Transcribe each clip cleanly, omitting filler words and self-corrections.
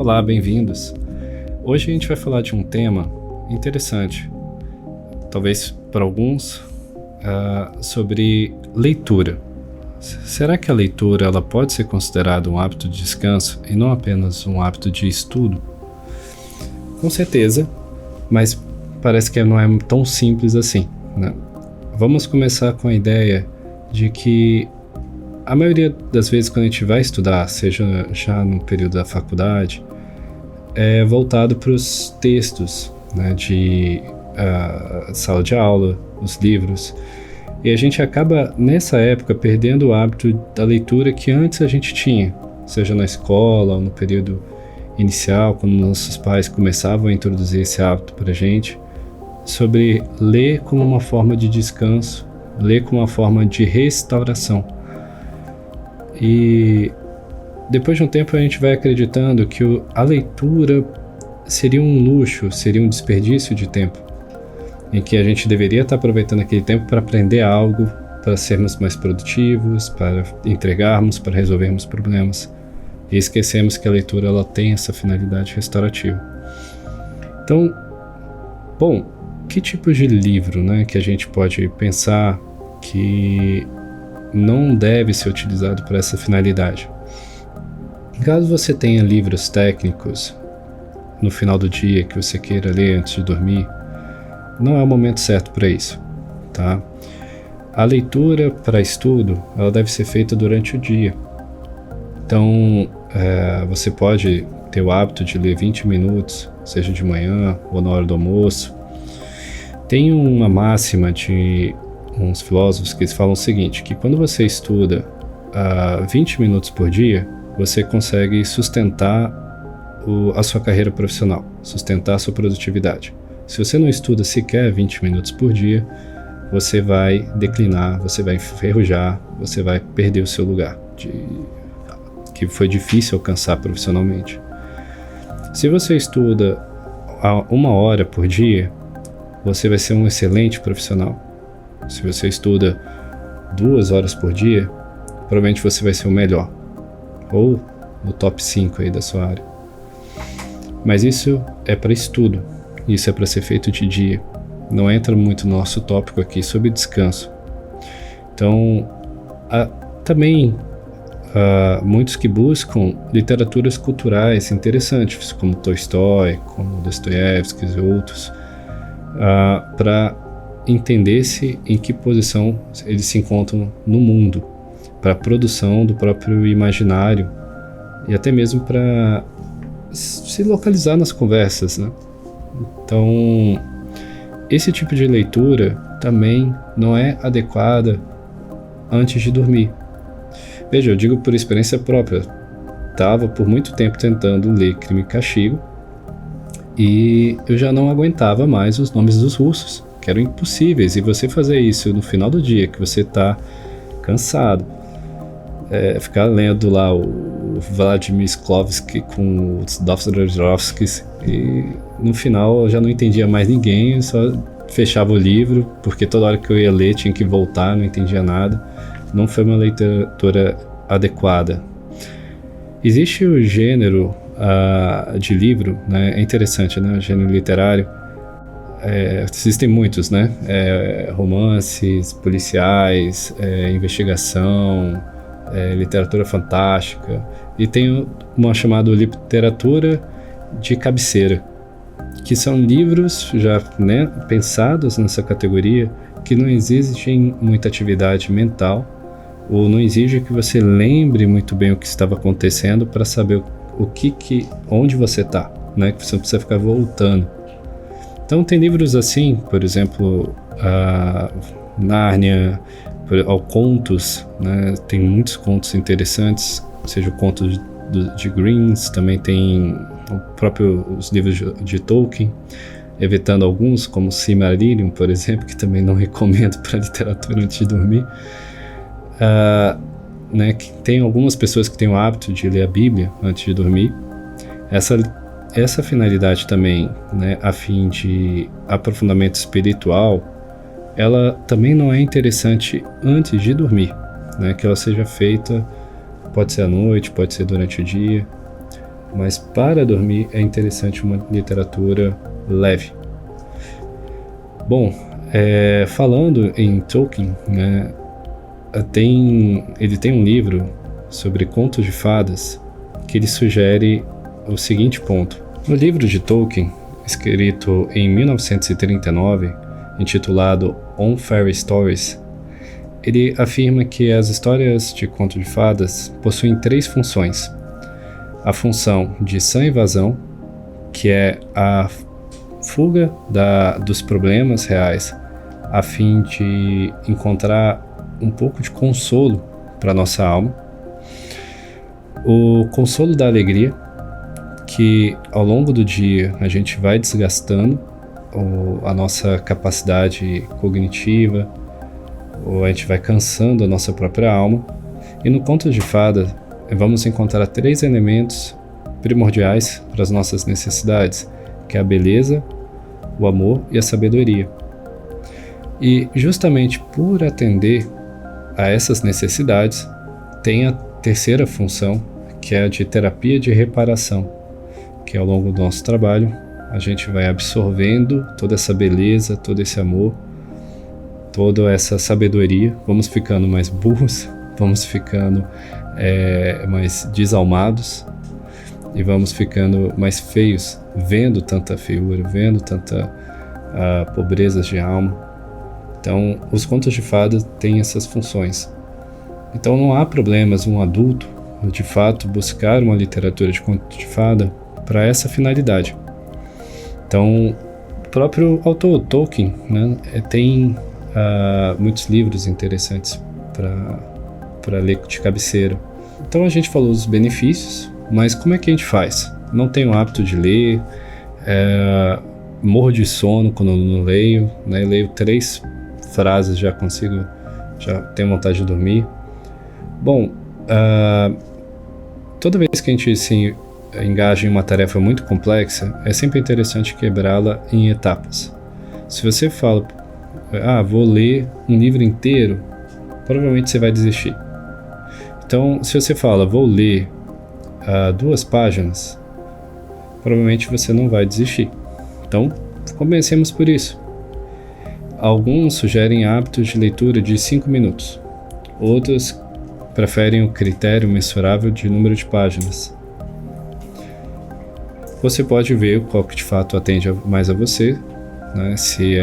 Olá, bem-vindos. Hoje a gente vai falar de um tema interessante, talvez para alguns, sobre leitura. Será que a leitura ela pode ser considerada um hábito de descanso e não apenas um hábito de estudo? Com certeza, mas parece que não é tão simples assim, né? Vamos começar com a ideia de que a maioria das vezes quando a gente vai estudar, seja já no período da faculdade, é voltado para os textos, né, de sala de aula, os livros, e a gente acaba nessa época perdendo o hábito da leitura que antes a gente tinha, seja na escola ou no período inicial, quando nossos pais começavam a introduzir esse hábito para a gente, sobre ler como uma forma de descanso, ler como uma forma de restauração. E depois de um tempo a gente vai acreditando que a leitura seria um luxo, seria um desperdício de tempo, em que a gente deveria estar aproveitando aquele tempo para aprender algo, para sermos mais produtivos, para entregarmos, para resolvermos problemas. E esquecemos que a leitura ela tem essa finalidade restaurativa. Então, bom, que tipo de livro, né, que a gente pode pensar que não deve ser utilizado para essa finalidade? Caso você tenha livros técnicos no final do dia que você queira ler antes de dormir, não é o momento certo para isso, tá? A leitura para estudo, ela deve ser feita durante o dia. Então, você pode ter o hábito de ler 20 minutos, seja de manhã ou na hora do almoço. Tem uma máxima de uns filósofos que falam o seguinte, que quando você estuda 20 minutos por dia, você consegue sustentar a sua carreira profissional, sustentar a sua produtividade. Se você não estuda sequer 20 minutos por dia, você vai declinar, você vai enferrujar, você vai perder o seu lugar, que foi difícil alcançar profissionalmente. Se você estuda 1 hora por dia, você vai ser um excelente profissional. Se você estuda 2 horas por dia, provavelmente você vai ser o melhor, ou no top 5 aí da sua área. Mas isso é para estudo, isso é para ser feito de dia. Não entra muito no nosso tópico aqui sobre descanso. Então, também muitos que buscam literaturas culturais interessantes, como Tolstói, como Dostoiévski e outros, para entender-se em que posição eles se encontram no mundo, para a produção do próprio imaginário e até mesmo para se localizar nas conversas, né? Então, esse tipo de leitura também não é adequada antes de dormir. Veja, eu digo por experiência própria. Estava por muito tempo tentando ler Crime e Castigo e eu já não aguentava mais os nomes dos russos, que eram impossíveis. E você fazer isso no final do dia, que você está cansado, ficar lendo lá o Vladimir Shklovsky com os Dostoiévskis, e no final eu já não entendia mais ninguém, eu só fechava o livro, porque toda hora que eu ia ler tinha que voltar, não entendia nada. Não foi uma leitura adequada. Existe o gênero de livro, né? É interessante, né? O gênero literário. Existem muitos, né? Romances, policiais, investigação, literatura fantástica, e tem uma chamada literatura de cabeceira, que são livros já, né, pensados nessa categoria, que não exigem muita atividade mental, ou não exige que você lembre muito bem o que estava acontecendo para saber onde você está, né, que você não precisa ficar voltando. Então tem livros assim, por exemplo, Nárnia, contos, né? Tem muitos contos interessantes, seja o conto de Greens, também tem os livros de Tolkien, evitando alguns, como Silmarillion, por exemplo, que também não recomendo para literatura antes de dormir. Né? Que tem algumas pessoas que têm o hábito de ler a Bíblia antes de dormir. Essa finalidade também, né, a fim de aprofundamento espiritual, ela também não é interessante antes de dormir, né? Que ela seja feita, pode ser à noite, pode ser durante o dia. mas para dormir é interessante uma literatura leve. Bom, falando em Tolkien, né, ele tem um livro sobre contos de fadas que ele sugere o seguinte ponto. No livro de Tolkien, escrito em 1939, intitulado On Fairy Stories, ele afirma que as histórias de conto de fadas possuem 3 funções. A função de sã evasão, que é a fuga dos problemas reais, a fim de encontrar um pouco de consolo para nossa alma. O consolo da alegria, que ao longo do dia a gente vai desgastando a nossa capacidade cognitiva, ou a gente vai cansando a nossa própria alma. E no conto de fada vamos encontrar 3 elementos primordiais para as nossas necessidades, que é a beleza, o amor e a sabedoria. E justamente por atender a essas necessidades, tem a terceira função, que é a de terapia de reparação, que ao longo do nosso trabalho a gente vai absorvendo toda essa beleza, todo esse amor, toda essa sabedoria, vamos ficando mais burros, vamos ficando mais desalmados e vamos ficando mais feios, vendo tanta feiura, vendo tanta pobreza de alma. Então, os contos de fadas têm essas funções. Então, não há problemas um adulto, de fato, buscar uma literatura de conto de fada para essa finalidade. Então, o próprio autor Tolkien, né, tem muitos livros interessantes para ler de cabeceira. Então, a gente falou dos benefícios, mas como é que a gente faz? Não tenho o hábito de ler, morro de sono quando não leio, né? Leio 3 frases, já tenho vontade de dormir. Bom, toda vez que a gente se engaja em uma tarefa muito complexa, é sempre interessante quebrá-la em etapas. Se você fala, vou ler um livro inteiro, provavelmente você vai desistir. Então, se você fala, vou ler 2 páginas, provavelmente você não vai desistir. Então, comecemos por isso. Alguns sugerem hábitos de leitura de 5 minutos. Outros preferem o critério mensurável de número de páginas. Você pode ver qual que de fato atende mais a você, né? Se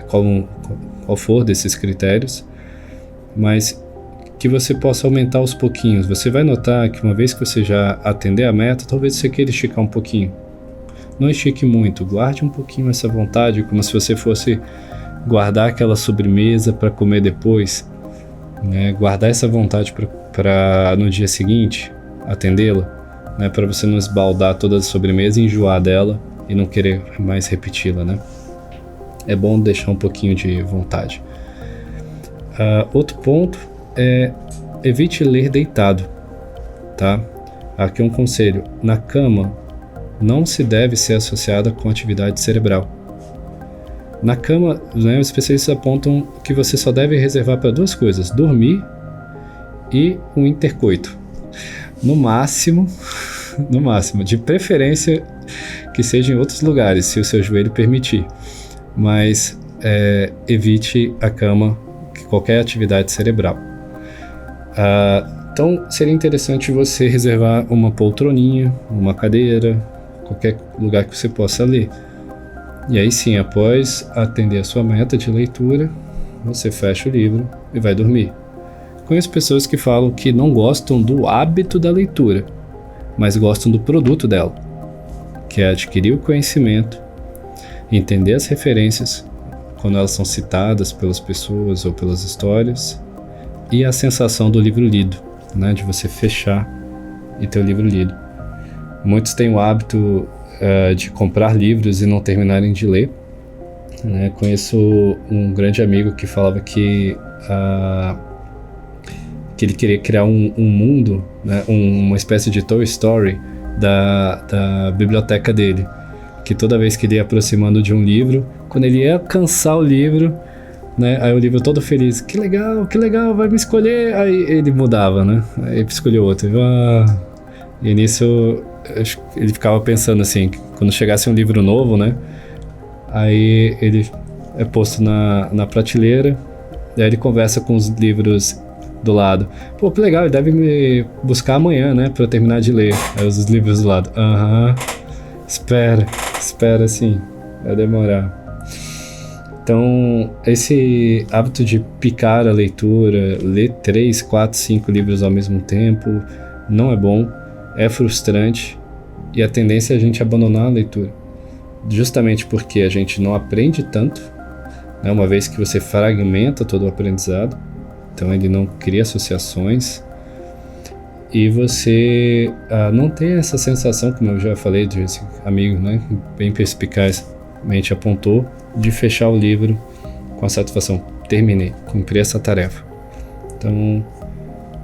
qual for desses critérios, mas que você possa aumentar aos pouquinhos. Você vai notar que uma vez que você já atender a meta, talvez você queira esticar um pouquinho. Não estique muito, guarde um pouquinho essa vontade, como se você fosse guardar aquela sobremesa para comer depois, né? Guardar essa vontade para no dia seguinte atendê-la, né? Para você não esbaldar toda a sobremesa e enjoar dela e não querer mais repeti-la, né? É bom deixar um pouquinho de vontade. Outro ponto é evite ler deitado, tá? Aqui um conselho: na cama não se deve ser associada com atividade cerebral. Na cama, né, os especialistas apontam que você só deve reservar para 2 coisas: dormir e o intercoito. No máximo, de preferência que seja em outros lugares, se o seu joelho permitir. Mas evite a cama, qualquer atividade cerebral. Então, seria interessante você reservar uma poltroninha, uma cadeira, qualquer lugar que você possa ler. E aí sim, após atender a sua meta de leitura, você fecha o livro e vai dormir. Conheço pessoas que falam que não gostam do hábito da leitura, mas gostam do produto dela, que é adquirir o conhecimento, entender as referências quando elas são citadas pelas pessoas ou pelas histórias, e a sensação do livro lido, né, de você fechar e ter o livro lido. Muitos têm o hábito de comprar livros e não terminarem de ler, né? Conheço um grande amigo que falava que ele queria criar um mundo, né, uma espécie de Toy Story da biblioteca dele, que toda vez que ele ia aproximando de um livro, quando ele ia alcançar o livro, né, aí o livro todo feliz, que legal, vai me escolher, aí ele mudava, né, aí escolheu outro. E nisso ele ficava pensando assim, que quando chegasse um livro novo, né? Aí ele é posto na prateleira, e aí ele conversa com os livros do lado. Pô, que legal, ele deve me buscar amanhã, né? Pra eu terminar de ler. Aí os livros do lado. Espera sim, vai demorar. Então, esse hábito de picar a leitura, ler 3, 4, 5 livros ao mesmo tempo, não é bom, é frustrante, e a tendência é a gente abandonar a leitura. Justamente porque a gente não aprende tanto, né, uma vez que você fragmenta todo o aprendizado, então ele não cria associações, e você não tem essa sensação, como eu já falei de esse amigo, né, bem perspicazmente apontou, de fechar o livro com a satisfação, terminei, cumpri essa tarefa. Então,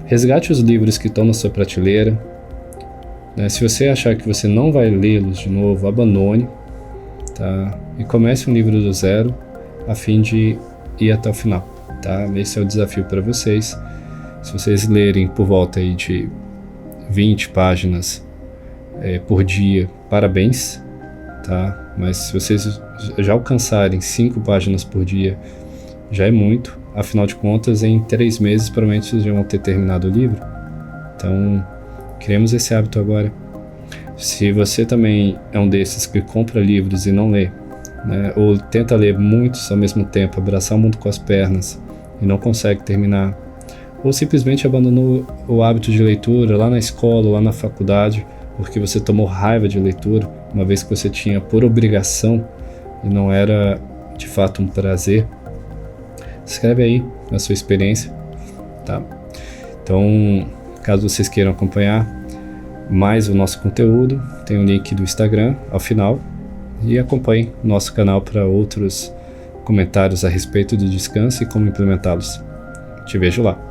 resgate os livros que estão na sua prateleira, né? Se você achar que você não vai lê-los de novo, abandone, tá? E comece um livro do zero, a fim de ir até o final, tá? Esse é o desafio para vocês. Se vocês lerem por volta aí de 20 páginas por dia, parabéns, tá? Mas se vocês já alcançarem 5 páginas por dia, já é muito. Afinal de contas, em 3 meses, provavelmente vocês já vão ter terminado o livro. Então, criemos esse hábito agora. Se você também é um desses que compra livros e não lê, né, ou tenta ler muitos ao mesmo tempo, abraçar o mundo com as pernas e não consegue terminar, ou simplesmente abandonou o hábito de leitura lá na escola, lá na faculdade, porque você tomou raiva de leitura, uma vez que você tinha por obrigação e não era de fato um prazer, escreve aí a sua experiência, tá? Então, caso vocês queiram acompanhar mais o nosso conteúdo, tem o link do Instagram ao final, e acompanhe o nosso canal para outros comentários a respeito do descanso e como implementá-los. Te vejo lá.